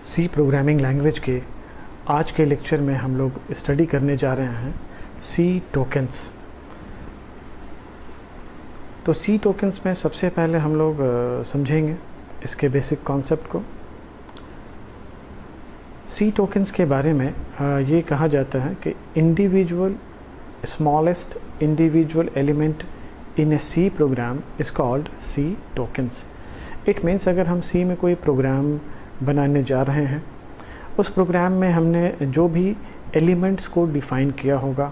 सी programming language के आज के लेक्चर में हम लोग स्टडी करने जा रहे हैं सी टोकन्स। तो सी टोकन्स में सबसे पहले हम लोग समझेंगे इसके बेसिक कॉन्सेप्ट को। सी टोकन्स के बारे में ये कहा जाता है कि individual smallest individual element in a C program is called C tokens. It means अगर हम सी में कोई प्रोग्राम बनाने जा रहे हैं, उस प्रोग्राम में हमने जो भी एलिमेंट्स को डिफ़ाइन किया होगा,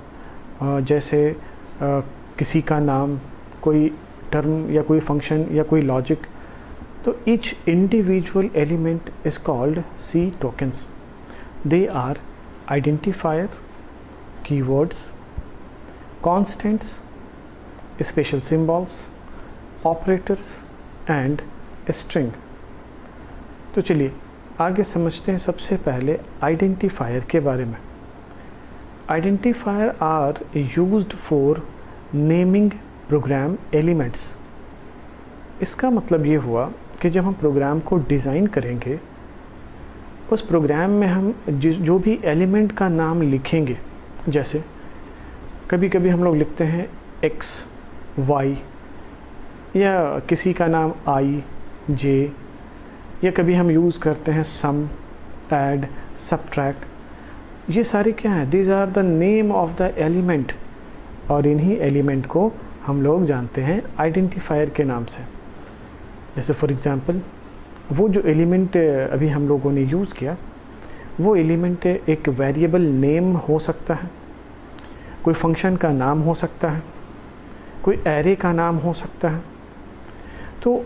जैसे किसी का नाम, कोई टर्म या कोई फंक्शन या कोई लॉजिक, तो each individual element is called C tokens. They are identifier, keywords, constants, special symbols, operators and string. तो चलिए आगे समझते हैं सबसे पहले आइडेंटिफायर के बारे में। Identifier are used for naming program elements. इसका मतलब ये हुआ कि जब हम प्रोग्राम को डिज़ाइन करेंगे, उस प्रोग्राम में हम जो भी एलिमेंट का नाम लिखेंगे, जैसे कभी कभी हम लोग लिखते हैं x, y, या किसी का नाम i, j, या कभी हम यूज़ करते हैं सम, ऐड, सब्ट्रैक्ट। ये सारे क्या हैं? These are the name of the element, और इन्हीं एलिमेंट को हम लोग जानते हैं आइडेंटिफायर के नाम से। जैसे फॉर एग्ज़ाम्पल वो जो एलिमेंट अभी हम लोगों ने यूज़ किया, वो एलिमेंट एक वेरिएबल नेम हो सकता है, कोई फंक्शन का नाम हो सकता है, कोई एरे का नाम हो सकता है। तो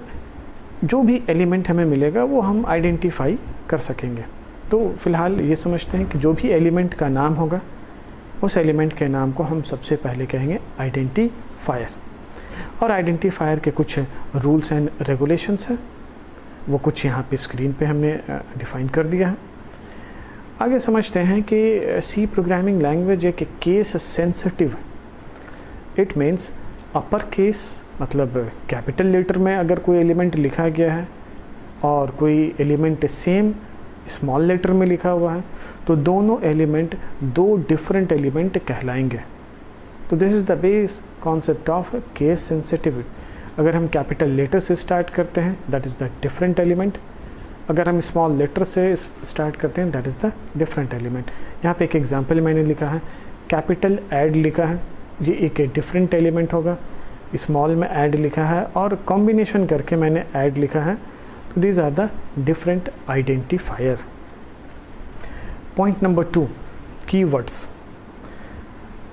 जो भी एलिमेंट हमें मिलेगा वो हम आइडेंटिफाई कर सकेंगे। तो फ़िलहाल ये समझते हैं कि जो भी एलिमेंट का नाम होगा, उस एलिमेंट के नाम को हम सबसे पहले कहेंगे आइडेंटिफायर। और आइडेंटिफायर के कुछ रूल्स एंड रेगुलेशंस हैं, वो कुछ यहाँ पे स्क्रीन पे हमने डिफ़ाइन कर दिया है। आगे समझते हैं कि सी प्रोग्रामिंग लैंग्वेज एक case sensitive. It means upper case मतलब कैपिटल लेटर में अगर कोई एलिमेंट लिखा गया है और कोई एलिमेंट सेम स्मॉल लेटर में लिखा हुआ है, तो दोनों एलिमेंट दो डिफरेंट एलिमेंट कहलाएंगे। तो this is the base concept of case sensitive. अगर हम कैपिटल लेटर से स्टार्ट करते हैं, that is the different element. अगर हम स्मॉल लेटर से स्टार्ट करते हैं, that is the different element. यहाँ पे एक एग्जांपल मैंने लिखा है, कैपिटल ऐड लिखा है, ये एक डिफरेंट एलिमेंट होगा। स्मॉल में ऐड लिखा है और कॉम्बिनेशन करके मैंने ऐड लिखा है। तो these are the different identifier. Point number 2, keywords.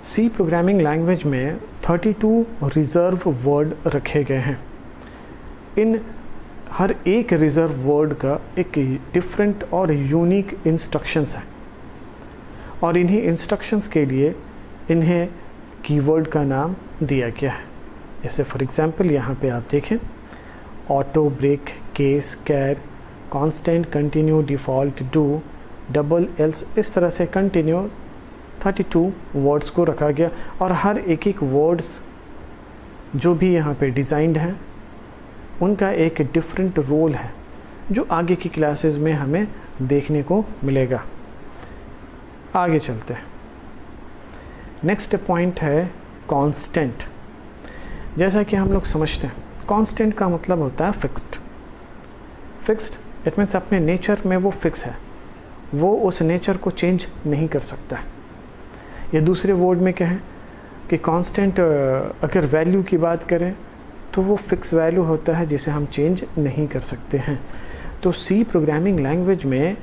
C programming language में 32 रिजर्व वर्ड रखे गए हैं। इन हर एक रिजर्व वर्ड का एक डिफरेंट और यूनिक इंस्ट्रक्शंस हैं, और इन्हीं इंस्ट्रक्शंस के लिए इन्हें कीवर्ड का नाम दिया गया है। जैसे फॉर एग्ज़ाम्पल यहाँ पे आप देखें, auto, break, case, char, constant, continue, default, do, double, else, इस तरह से कंटिन्यू 32 वर्ड्स को रखा गया। और हर एक वर्ड्स जो भी यहाँ पे डिज़ाइंड हैं, उनका एक डिफरेंट रोल है, जो आगे की क्लासेस में हमें देखने को मिलेगा। आगे चलते हैं। नेक्स्ट पॉइंट है कांस्टेंट। जैसा कि हम लोग समझते हैं, कांस्टेंट का मतलब होता है फिक्स्ड। फिक्स्ड इट मीन्स अपने नेचर में वो फिक्स है, वो उस नेचर को चेंज नहीं कर सकता है। या दूसरे वर्ड में कहें कि कांस्टेंट अगर वैल्यू की बात करें तो वो फिक्स वैल्यू होता है जिसे हम चेंज नहीं कर सकते हैं। तो सी प्रोग्रामिंग लैंग्वेज में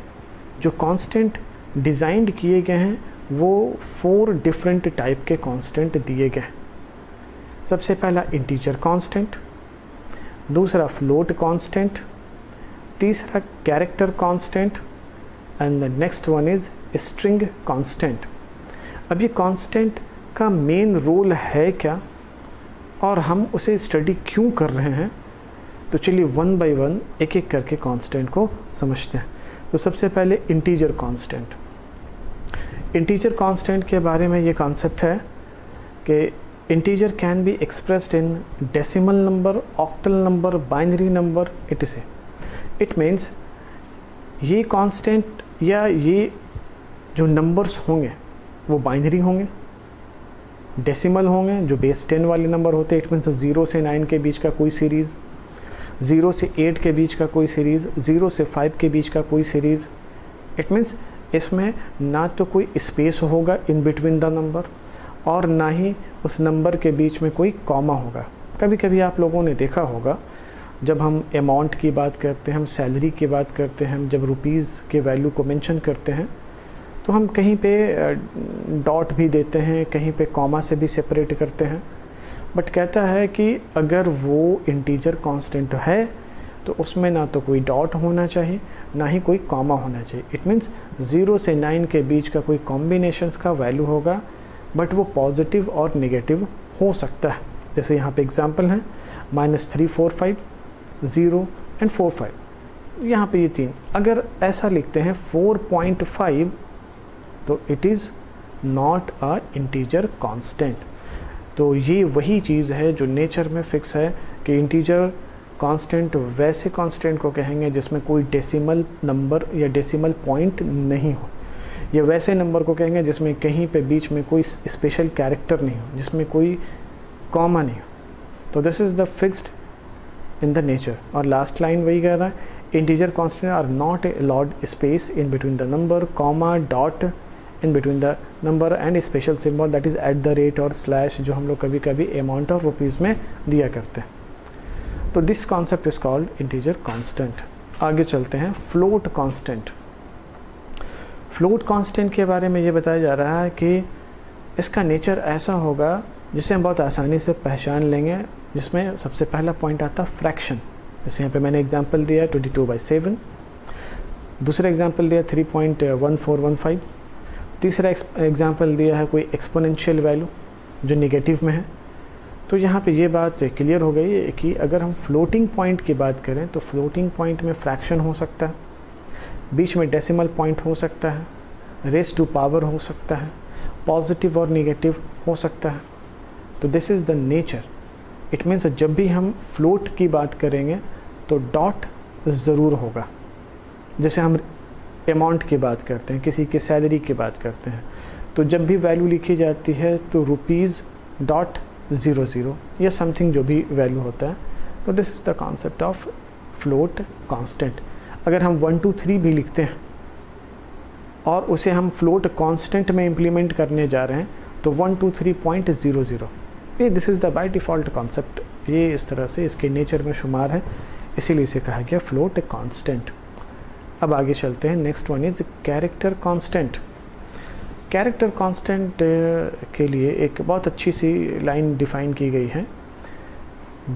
जो कांस्टेंट डिज़ाइंड किए गए हैं, वो 4 डिफरेंट टाइप के कांस्टेंट दिए गए हैं। सबसे पहला इंटीजर कांस्टेंट, दूसरा फ्लोट कांस्टेंट, तीसरा character constant, and the next one is string constant. अब ये कांस्टेंट का मेन रोल है क्या, और हम उसे स्टडी क्यों कर रहे हैं? तो चलिए वन बाय वन एक एक करके कांस्टेंट को समझते हैं। तो सबसे पहले इंटीजर कांस्टेंट। इंटीजर कांस्टेंट के बारे में ये कॉन्सेप्ट है कि integer can be expressed in decimal number, octal number, binary number, etc. It means ये कांस्टेंट या ये जो नंबर्स होंगे वो बाइनरी होंगे, डेसिमल होंगे जो बेस 10 वाले नंबर होते हैं। इट मीन्स 0 से 9 के बीच का कोई सीरीज़, 0 से 8 के बीच का कोई सीरीज़, 0 से 5 के बीच का कोई सीरीज़। इट मीन्स इसमें ना तो कोई स्पेस होगा इन बिटवीन द नंबर और ना ही उस नंबर के बीच में कोई कॉमा होगा। कभी कभी आप लोगों ने देखा होगा जब हम अमाउंट की बात करते हैं, हम सैलरी की बात करते हैं, हम जब रुपीज़ के वैल्यू को मेंशन करते हैं तो हम कहीं पे डॉट भी देते हैं, कहीं पे कॉमा से भी सेपरेट करते हैं। बट कहता है कि अगर वो इंटीजर कांस्टेंट है तो उसमें ना तो कोई डॉट होना चाहिए ना ही कोई कॉमा होना चाहिए। इट मीन्स 0 से 9 के बीच का कोई कॉम्बिनेशंस का वैल्यू होगा, बट वो पॉजिटिव और नेगेटिव हो सकता है। जैसे यहाँ पे एग्जांपल हैं -3 4 5 0 एंड 4 5। यहाँ पे ये 3 अगर ऐसा लिखते हैं 4.5 तो it is not a integer constant. तो ये वही चीज़ है जो नेचर में फिक्स है कि इंटीजर कांस्टेंट वैसे कांस्टेंट को कहेंगे जिसमें कोई डेसिमल नंबर या डेसिमल पॉइंट नहीं हो, या वैसे नंबर को कहेंगे जिसमें कहीं पे बीच में कोई स्पेशल कैरेक्टर नहीं हो, जिसमें कोई कॉमा नहीं हो। तो this is the fixed in the nature. और लास्ट लाइन वही कह रहा है, integer constant are not allowed space in between the number, comma, dot in between the number and special symbol that is @ और slash, जो हम लोग कभी कभी अमाउंट ऑफ रुपीज़ में दिया करते हैं। तो this concept is called integer constant. आगे चलते हैं फ्लोट कांस्टेंट। फ्लोट कांस्टेंट के बारे में ये बताया जा रहा है कि इसका नेचर ऐसा होगा जिसे हम बहुत आसानी से पहचान लेंगे, जिसमें सबसे पहला पॉइंट आता है फ्रैक्शन। जैसे यहाँ पे मैंने एग्जांपल दिया 22/7, दूसरा एग्जांपल दिया 3.1415, तीसरा एग्जांपल दिया है कोई एक्सपोनेंशियल वैल्यू जो नेगेटिव में है। तो यहाँ पे ये बात क्लियर हो गई है कि अगर हम फ्लोटिंग पॉइंट की बात करें तो फ्लोटिंग पॉइंट में फ्रैक्शन हो सकता है, बीच में डेसिमल पॉइंट हो सकता है, रेस टू पावर हो सकता है, पॉजिटिव और नेगेटिव हो सकता है। तो this is the nature. It means जब भी हम फ्लोट की बात करेंगे तो डॉट ज़रूर होगा। जैसे हम अमाउंट की बात करते हैं, किसी की सैलरी की बात करते हैं, तो जब भी वैल्यू लिखी जाती है तो ₹.00 या समथिंग जो भी वैल्यू होता है। तो this is the concept of float constant. अगर हम 1 2 3 भी लिखते हैं और उसे हम फ्लोट कांस्टेंट में इम्प्लीमेंट करने जा रहे हैं तो 123.00, ये this is the by default concept. ये इस तरह से इसके नेचर में शुमार है, इसीलिए इसे कहा गया फ्लोट कांस्टेंट। अब आगे चलते हैं। Next one is character constant. Character constant के लिए एक बहुत अच्छी सी लाइन डिफ़ाइन की गई है।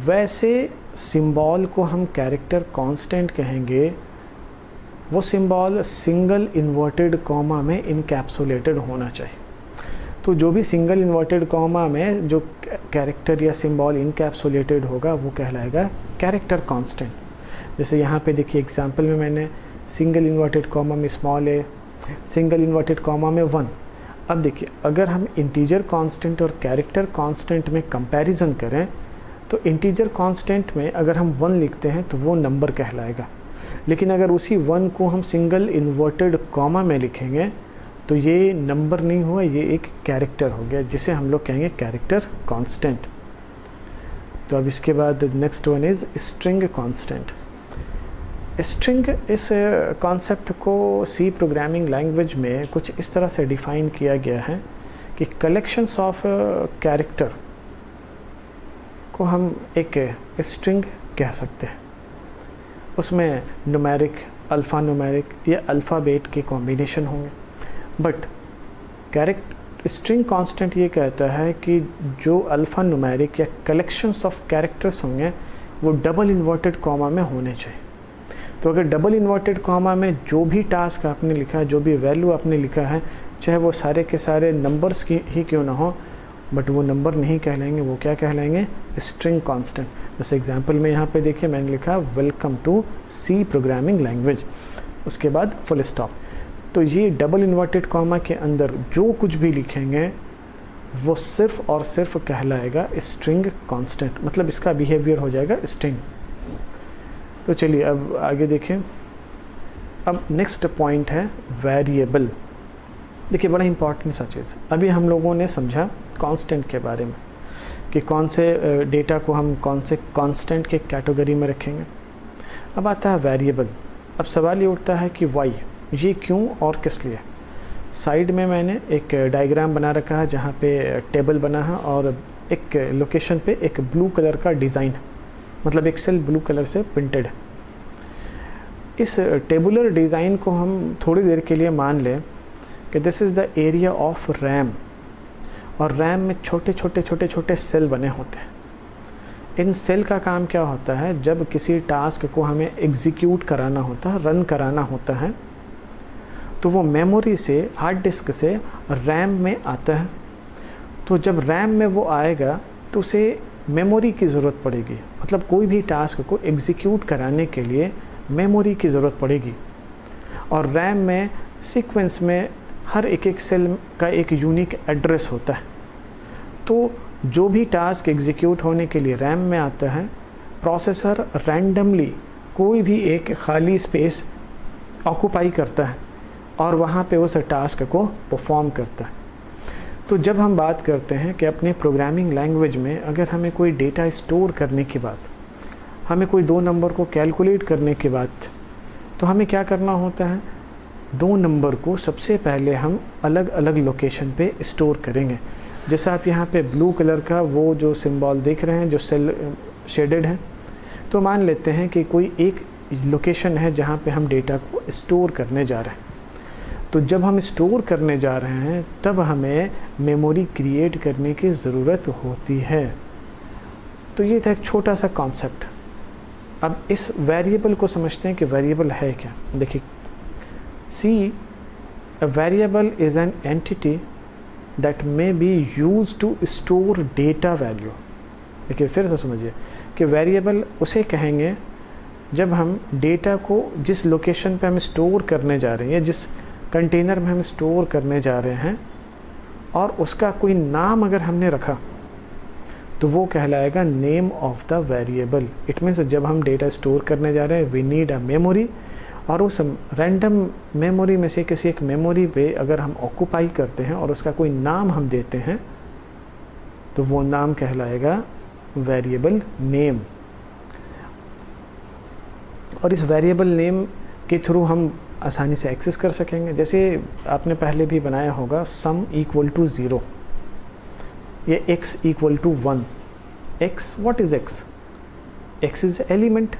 वैसे सिंबल को हम कैरेक्टर कांस्टेंट कहेंगे वो सिंबल सिंगल इन्वर्टेड कॉमा में इनकैप्सुलेटेड होना चाहिए। तो जो भी सिंगल इन्वर्टेड कॉमा में जो कैरेक्टर या सिंबल इनकैप्सुलेटेड होगा वो कहलाएगा कैरेक्टर कांस्टेंट। जैसे यहाँ पे देखिए एग्जांपल में मैंने सिंगल इन्वर्टेड कॉमा में स्मॉल ए, सिंगल इन्वर्टेड कॉमा में 1। अब देखिए अगर हम इंटीजर कांस्टेंट और कैरेक्टर कांस्टेंट में कंपैरिजन करें तो इंटीजर कांस्टेंट में अगर हम 1 लिखते हैं तो वो नंबर कहलाएगा, लेकिन अगर उसी 1 को हम सिंगल इन्वर्टेड कॉमा में लिखेंगे तो ये नंबर नहीं हुआ, ये एक कैरेक्टर हो गया, जिसे हम लोग कहेंगे कैरेक्टर कांस्टेंट। तो अब इसके बाद next one is string constant. String, इस कॉन्सेप्ट को सी प्रोग्रामिंग लैंग्वेज में कुछ इस तरह से डिफ़ाइन किया गया है कि कलेक्शंस ऑफ कैरेक्टर को हम एक स्ट्रिंग कह सकते हैं। उसमें न्यूमेरिक, अल्फ़ा न्यूमेरिक या अल्फ़ाबेट के कॉम्बिनेशन होंगे। बट स्ट्रिंग कांस्टेंट ये कहता है कि जो अल्फ़ा न्यूमेरिक या कलेक्शंस ऑफ कैरेक्टर्स होंगे वो डबल इन्वर्टेड कॉमा में होने चाहिए। तो अगर डबल इन्वर्टेड कॉमा में जो भी टास्क आपने लिखा है, जो भी वैल्यू आपने लिखा है, चाहे वो सारे के सारे नंबर्स की ही क्यों ना हो, बट वो नंबर नहीं कहलाएंगे, वो क्या कहलाएंगे? String constant. जैसे एग्जांपल में यहाँ पे देखिए मैंने लिखा welcome to C programming language, उसके बाद फुल स्टॉप। तो ये डबल इन्वर्टेड कॉमा के अंदर जो कुछ भी लिखेंगे वो सिर्फ और सिर्फ कहलाएगा स्ट्रिंग कांस्टेंट, मतलब इसका बिहेवियर हो जाएगा स्ट्रिंग। तो चलिए अब आगे देखें। अब नेक्स्ट पॉइंट है वेरिएबल। देखिए बड़ा इंपॉर्टेंट सा चीज़, अभी हम लोगों ने समझा कांस्टेंट के बारे में कि कौन से डेटा को हम कौन से कांस्टेंट के कैटेगरी में रखेंगे। अब आता है वेरिएबल। अब सवाल ये उठता है कि वाई, ये क्यों और किस लिए। साइड में मैंने एक डायग्राम बना रखा है जहाँ पे टेबल बना है और एक लोकेशन पे एक ब्लू कलर का डिज़ाइन, मतलब एक सेल ब्लू कलर से प्रिंटेड है। इस टेबुलर डिज़ाइन को हम थोड़ी देर के लिए मान लें कि this is the area of RAM, और रैम में छोटे छोटे छोटे छोटे सेल बने होते हैं। इन सेल का काम क्या होता है, जब किसी टास्क को हमें एग्जीक्यूट कराना होता है, रन कराना होता है, तो वो मेमोरी से, हार्ड डिस्क से रैम में आता है। तो जब रैम में वो आएगा तो उसे मेमोरी की ज़रूरत पड़ेगी, मतलब कोई भी टास्क को एग्जीक्यूट कराने के लिए मेमोरी की ज़रूरत पड़ेगी। और रैम में सीक्वेंस में हर एक सेल का एक यूनिक एड्रेस होता है। तो जो भी टास्क एग्जीक्यूट होने के लिए रैम में आता है, प्रोसेसर रैंडमली कोई भी एक खाली स्पेस ऑक्यूपाई करता है और वहाँ पे उस टास्क को परफॉर्म करता है। तो जब हम बात करते हैं कि अपने प्रोग्रामिंग लैंग्वेज में अगर हमें कोई डेटा स्टोर करने की बात, हमें कोई 2 नंबर को कैलकुलेट करने की बात, तो हमें क्या करना होता है, 2 नंबर को सबसे पहले हम अलग अलग लोकेशन पे स्टोर करेंगे। जैसा आप यहाँ पे ब्लू कलर का वो जो सिंबल देख रहे हैं, जो सेल शेडेड है, तो मान लेते हैं कि कोई एक लोकेशन है जहाँ पे हम डेटा को स्टोर करने जा रहे हैं। तो जब हम स्टोर करने जा रहे हैं तब हमें मेमोरी क्रिएट करने की ज़रूरत होती है। तो ये था एक छोटा सा कॉन्सेप्ट। अब इस वेरिएबल को समझते हैं कि वेरिएबल है क्या। देखिए, see a variable is an entity that may be use to store data value. देखिए फिर से समझिए कि वेरिएबल उसे कहेंगे जब हम डेटा को जिस लोकेशन पे हम स्टोर करने जा रहे हैं, जिस कंटेनर में हम स्टोर करने जा रहे हैं, और उसका कोई नाम अगर हमने रखा तो वो कहलाएगा name of the variable. It means जब हम डेटा स्टोर करने जा रहे हैं, वी नीड अ मेमोरी, और उस रैंडम मेमोरी में से किसी एक मेमोरी पे अगर हम ऑक्यूपाई करते हैं और उसका कोई नाम हम देते हैं तो वो नाम कहलाएगा वेरिएबल नेम। और इस वेरिएबल नेम के थ्रू हम आसानी से एक्सेस कर सकेंगे। जैसे आपने पहले भी बनाया होगा सम इक्वल टू 0, ये x equal to 1। x, what is x? x is element,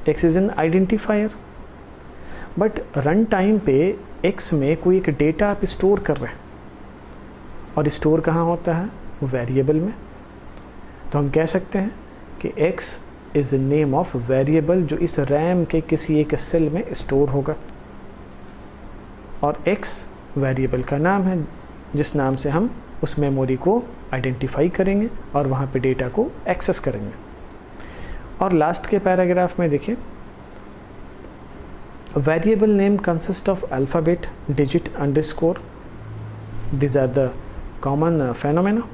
x is an identifier. But run time पे x में कोई एक डेटा आप स्टोर कर रहे हैं, और स्टोर कहाँ होता है, वेरिएबल में। तो हम कह सकते हैं कि x is the name of variable जो इस रैम के किसी एक सेल में स्टोर होगा, और x वेरिएबल का नाम है जिस नाम से हम उस मेमोरी को आइडेंटिफाई करेंगे और वहाँ पे डेटा को एक्सेस करेंगे। और लास्ट के पैराग्राफ में देखिए, variable name consist of alphabet, digit, underscore, these are the common phenomena.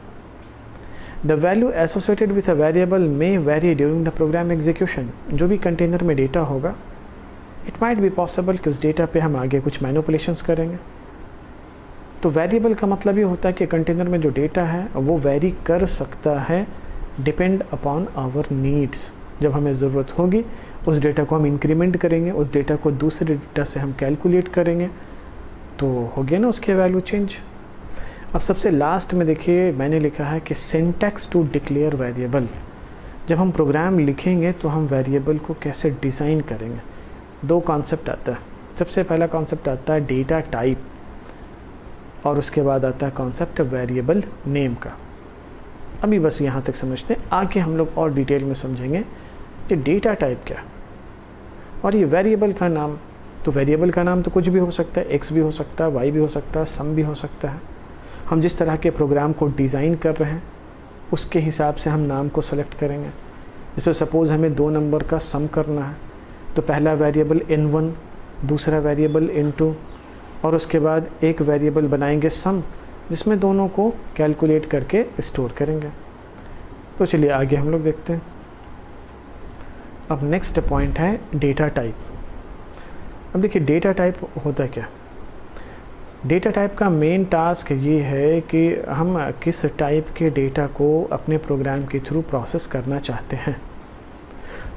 The value associated with a variable may vary during the program execution. जो भी कंटेनर में डेटा होगा, it might be possible कि उस data पे हम आगे कुछ मैनिपुलेशंस करेंगे। तो वेरिएबल का मतलब ये होता है कि कंटेनर में जो डेटा है वो वेरी कर सकता है डिपेंड अपॉन आवर नीड्स। जब हमें ज़रूरत होगी उस डेटा को हम इंक्रीमेंट करेंगे, उस डेटा को दूसरे डेटा से हम कैलकुलेट करेंगे, तो हो गया ना उसके वैल्यू चेंज। अब सबसे लास्ट में देखिए मैंने लिखा है कि सिंटैक्स टू डिक्लेयर वेरिएबल। जब हम प्रोग्राम लिखेंगे तो हम वेरिएबल को कैसे डिज़ाइन करेंगे। 2 कॉन्सेप्ट आता है। सबसे पहला कॉन्सेप्ट आता है डेटा टाइप, और उसके बाद आता है कॉन्सेप्ट वेरिएबल नेम का। अभी बस यहाँ तक समझते हैं, आगे हम लोग और डिटेल में समझेंगे कि डेटा टाइप क्या और ये वेरिएबल का नाम। तो वेरिएबल का नाम तो कुछ भी हो सकता है, एक्स भी हो सकता है, वाई भी हो सकता है, सम भी हो सकता है। हम जिस तरह के प्रोग्राम को डिज़ाइन कर रहे हैं उसके हिसाब से हम नाम को सेलेक्ट करेंगे। जैसे सपोज़ हमें 2 नंबर का सम करना है, तो पहला वेरिएबल n1, दूसरा वेरिएबल n2, और उसके बाद एक वेरिएबल बनाएंगे सम, जिसमें दोनों को कैलकुलेट करके स्टोर करेंगे। तो चलिए आगे हम लोग देखते हैं। अब नेक्स्ट पॉइंट है डेटा टाइप। अब देखिए डेटा टाइप होता क्या। डेटा टाइप का मेन टास्क ये है कि हम किस टाइप के डेटा को अपने प्रोग्राम के थ्रू प्रोसेस करना चाहते हैं।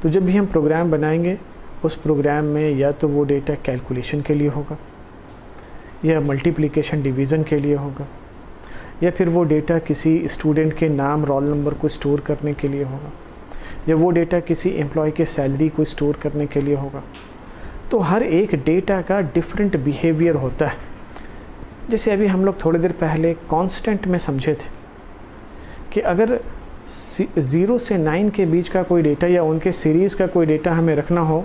तो जब भी हम प्रोग्राम बनाएंगे उस प्रोग्राम में या तो वो डेटा कैलकुलेशन के लिए होगा, या मल्टीप्लिकेशन डिवीज़न के लिए होगा, या फिर वो डेटा किसी स्टूडेंट के नाम रोल नंबर को स्टोर करने के लिए होगा, या वो डेटा किसी एम्प्लॉय के सैलरी को स्टोर करने के लिए होगा। तो हर एक डेटा का डिफरेंट बिहेवियर होता है। जैसे अभी हम लोग थोड़ी देर पहले कांस्टेंट में समझे थे कि अगर 0 से 9 के बीच का कोई डेटा या उनके सीरीज़ का कोई डेटा हमें रखना हो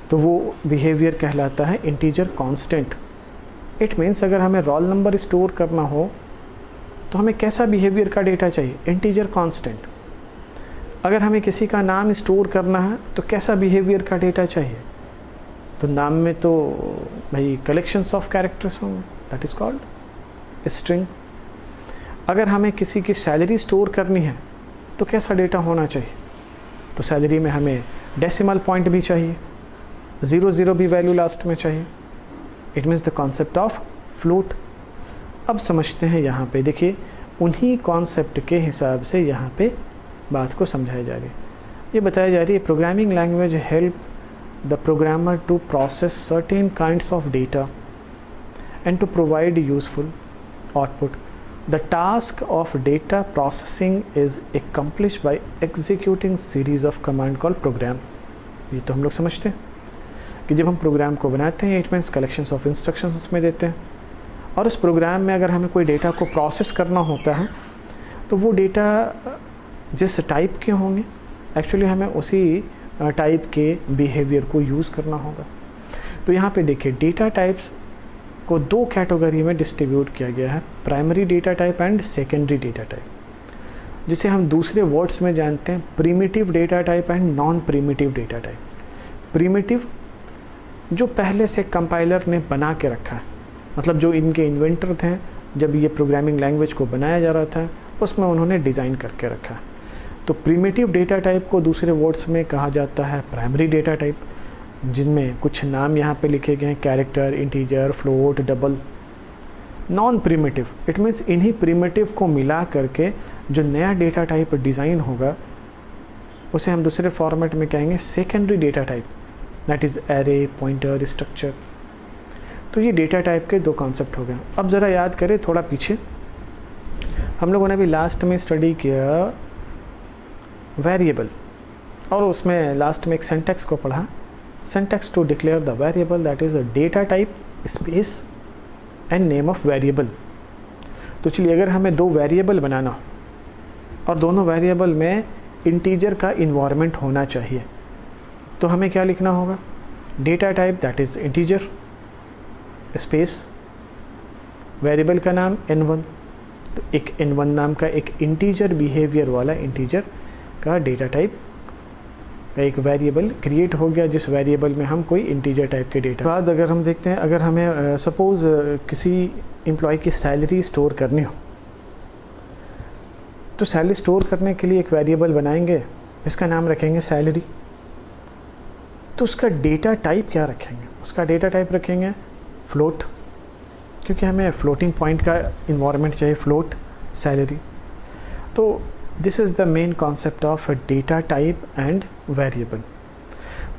तो वो बिहेवियर कहलाता है इंटीजर कांस्टेंट। इट मीन्स अगर हमें रोल नंबर स्टोर करना हो तो हमें कैसा बिहेवियर का डेटा चाहिए, इंटीजर कांस्टेंट। अगर हमें किसी का नाम स्टोर करना है तो कैसा बिहेवियर का डेटा चाहिए, तो नाम में तो भाई कलेक्शंस ऑफ कैरेक्टर्स होंगे, दैट इज़ कॉल्ड स्ट्रिंग। अगर हमें किसी की सैलरी स्टोर करनी है तो कैसा डेटा होना चाहिए, तो सैलरी में हमें डेसिमल पॉइंट भी चाहिए, 0 भी वैल्यू लास्ट में चाहिए। It means the concept of float. अब समझते हैं यहाँ पे, देखिए उन्हीं कॉन्सेप्ट के हिसाब से यहाँ पे बात को समझाई जा रही है। ये बताया जा रही है programming language help the programmer to process certain kinds of data and to provide useful output. The task of data processing is accomplished by executing series of command called program. ये तो हम लोग समझते हैं कि जब हम प्रोग्राम को बनाते हैं it means collections of instructions उसमें देते हैं, और उस प्रोग्राम में अगर हमें कोई डेटा को प्रोसेस करना होता है तो वो डेटा जिस टाइप के होंगे एक्चुअली हमें उसी टाइप के बिहेवियर को यूज़ करना होगा। तो यहाँ पे देखिए डेटा टाइप्स को 2 कैटेगरी में डिस्ट्रीब्यूट किया गया है, primary data type and secondary data type, जिसे हम दूसरे वर्ड्स में जानते हैं primitive data type and non primitive data type. Primitive जो पहले से कंपाइलर ने बना के रखा है, मतलब जो इनके इन्वेंटर थे जब ये प्रोग्रामिंग लैंग्वेज को बनाया जा रहा था उसमें उन्होंने डिज़ाइन करके रखा है। तो प्रिमिटिव डेटा टाइप को दूसरे वर्ड्स में कहा जाता है प्राइमरी डेटा टाइप, जिनमें कुछ नाम यहाँ पे लिखे गए हैं, character, integer, float, double. Non primitive it means इन्हीं प्रिमिटिव को मिला करके जो नया डेटा टाइप डिज़ाइन होगा उसे हम दूसरे फॉर्मेट में कहेंगे secondary data type, that is array, pointer, structure. तो ये डेटा टाइप के 2 कॉन्सेप्ट हो गए। अब ज़रा याद करें थोड़ा पीछे, हम लोगों ने अभी लास्ट में स्टडी किया वेरिएबल, और उसमें लास्ट में एक सिंटैक्स को पढ़ा, syntax to declare the variable that is a data type space and name of variable. तो चलिए अगर हमें 2 वेरिएबल बनाना हो और दोनों वेरिएबल में इंटीजर का इन्वायरमेंट होना चाहिए तो हमें क्या लिखना होगा, data type that is integer space variable का नाम n1। तो एक n1 नाम का एक इंटीजर बिहेवियर वाला इंटीजर का डेटा टाइप का एक वेरिएबल क्रिएट हो गया, जिस वेरिएबल में हम कोई इंटीजर टाइप के डेटा। बाद अगर हम देखते हैं, अगर हमें सपोज़ किसी एम्प्लॉय की सैलरी स्टोर करनी हो तो सैलरी स्टोर करने के लिए एक वेरिएबल बनाएंगे जिसका नाम रखेंगे सैलरी। तो उसका डेटा टाइप क्या रखेंगे, उसका डेटा टाइप रखेंगे फ्लोट, क्योंकि हमें फ्लोटिंग पॉइंट का इन्वायरमेंट चाहिए, फ्लोट सैलरी। तो this is the main concept of data type and variable.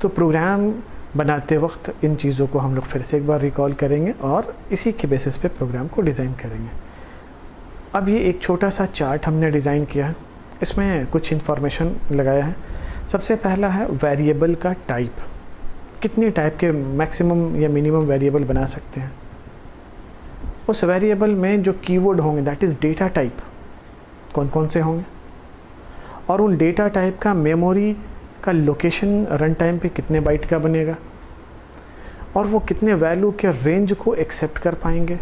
तो प्रोग्राम बनाते वक्त इन चीज़ों को हम लोग फिर से एक बार रिकॉल करेंगे और इसी के बेसिस पे प्रोग्राम को डिज़ाइन करेंगे। अब ये एक छोटा सा चार्ट हमने डिज़ाइन किया है, इसमें कुछ इन्फॉर्मेशन लगाया है। सबसे पहला है वेरिएबल का टाइप, कितने टाइप के मैक्सिमम या मिनिमम वेरिएबल बना सकते हैं। उस वेरिएबल में जो कीवर्ड होंगे दैट इज़ डेटा टाइप, कौन कौन से होंगे, और उन डेटा टाइप का मेमोरी का लोकेशन रन टाइम पे कितने बाइट का बनेगा, और वो कितने वैल्यू के रेंज को एक्सेप्ट कर पाएंगे,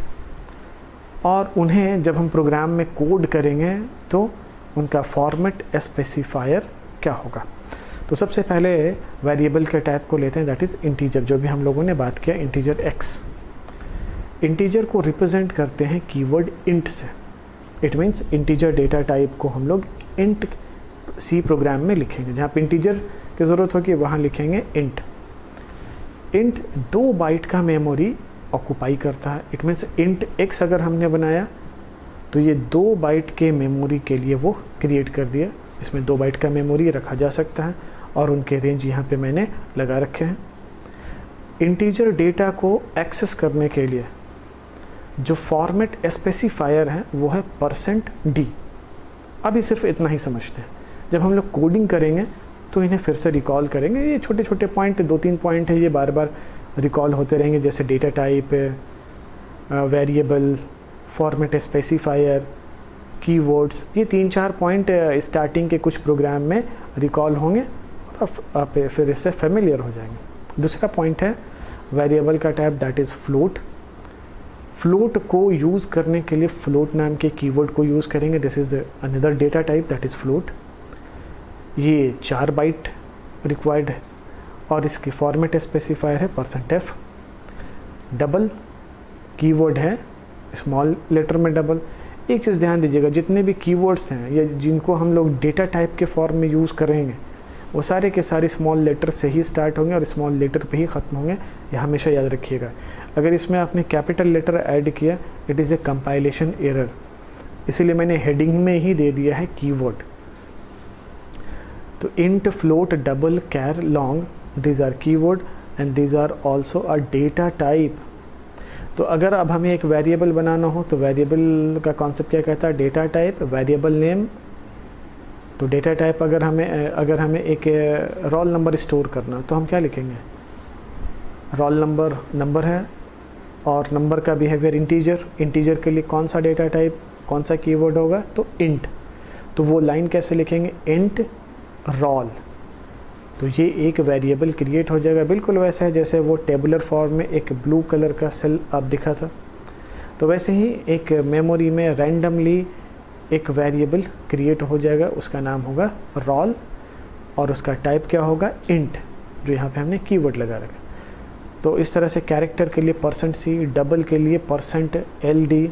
और उन्हें जब हम प्रोग्राम में कोड करेंगे तो उनका फॉर्मेट स्पेसिफायर क्या होगा। तो सबसे पहले वेरिएबल के टाइप को लेते हैं, दैट इज़ इंटीजर, जो भी हम लोगों ने बात किया इंटीजर x। इंटीजर को रिप्रेजेंट करते हैं कीवर्ड इंट से। It means integer data type को हम लोग इंट सी प्रोग्राम में लिखेंगे, जहाँ पे इंटीजर की ज़रूरत होगी वहाँ लिखेंगे इंट। इंट 2 बाइट का मेमोरी ऑक्यूपाई करता है। इट मीन्स इंट x अगर हमने बनाया तो ये 2 बाइट के मेमोरी के लिए वो क्रिएट कर दिया। इसमें 2 बाइट का मेमोरी रखा जा सकता है और उनके रेंज यहाँ पे मैंने लगा रखे हैं। इंटीजर डेटा को एक्सेस करने के लिए जो फॉर्मेट स्पेसिफायर है वो है %d। अभी सिर्फ इतना ही समझते हैं। जब हम लोग कोडिंग करेंगे तो इन्हें फिर से रिकॉल करेंगे। ये छोटे छोटे पॉइंट 2-3 पॉइंट है, ये बार बार रिकॉल होते रहेंगे, जैसे data type, variable, format specifier, keywords. ये 3-4 पॉइंट स्टार्टिंग के कुछ प्रोग्राम में रिकॉल होंगे और आप फिर इससे फेमिलियर हो जाएंगे। दूसरा पॉइंट है वेरिएबल का type, that is float. Float को यूज़ करने के लिए फ्लोट नाम के कीवर्ड को यूज़ करेंगे। This is another data type, that is float. ये 4 बाइट रिक्वायर्ड है और इसकी फॉर्मेट स्पेसिफायर है %f। डबल कीवर्ड है, स्मॉल लेटर में डबल। एक चीज़ ध्यान दीजिएगा, जितने भी कीवर्ड्स हैं या जिनको हम लोग डेटा टाइप के फॉर्म में यूज़ करेंगे वो सारे के सारे स्मॉल लेटर से ही स्टार्ट होंगे और स्मॉल लेटर पे ही ख़त्म होंगे। ये हमेशा याद रखिएगा। अगर इसमें आपने कैपिटल लेटर ऐड किया, it is a compilation error, इसीलिए मैंने हेडिंग में ही दे दिया है कीवर्ड। तो int, float, double, char, long, these are keyword and these are also a data type। तो अगर अब हमें एक वेरिएबल बनाना हो तो वेरिएबल का कॉन्सेप्ट क्या कहता है, डेटा टाइप, वेरिएबल नेम। तो डेटा टाइप अगर हमें एक रोल नंबर स्टोर करना तो हम क्या लिखेंगे, रोल नंबर, नंबर है और नंबर का बिहेवियर इंटीजर। इंटीजर के लिए कौन सा डेटा टाइप, कौन सा कीवर्ड होगा, तो इंट। तो वो लाइन कैसे लिखेंगे, इंट रोल। तो ये एक वेरिएबल क्रिएट हो जाएगा, बिल्कुल वैसा है जैसे वो टेबुलर फॉर्म में एक ब्लू कलर का सेल आप दिखा था। तो वैसे ही एक मेमोरी में रैंडमली एक वेरिएबल क्रिएट हो जाएगा, उसका नाम होगा रोल और उसका टाइप क्या होगा, इंट, जो यहाँ पे हमने कीवर्ड लगा रखा। तो इस तरह से कैरेक्टर के लिए %c, डबल के लिए %ld,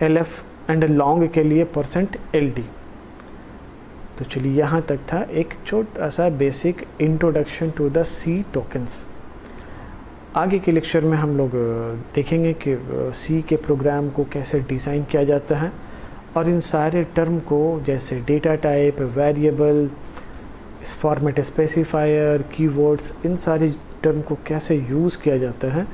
lf एंड लॉन्ग के लिए %ld। तो चलिए यहाँ तक था एक छोटा सा basic introduction to the C tokens. आगे के लेक्चर में हम लोग देखेंगे कि सी के प्रोग्राम को कैसे डिज़ाइन किया जाता है और इन सारे टर्म को जैसे डेटा टाइप, वेरिएबल, इस फॉर्मेट स्पेसिफायर, कीवर्ड्स, इन सारे टर्म को कैसे यूज़ किया जाता है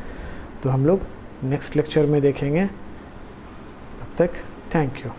तो हम लोग नेक्स्ट लेक्चर में देखेंगे। तब तक थैंक यू।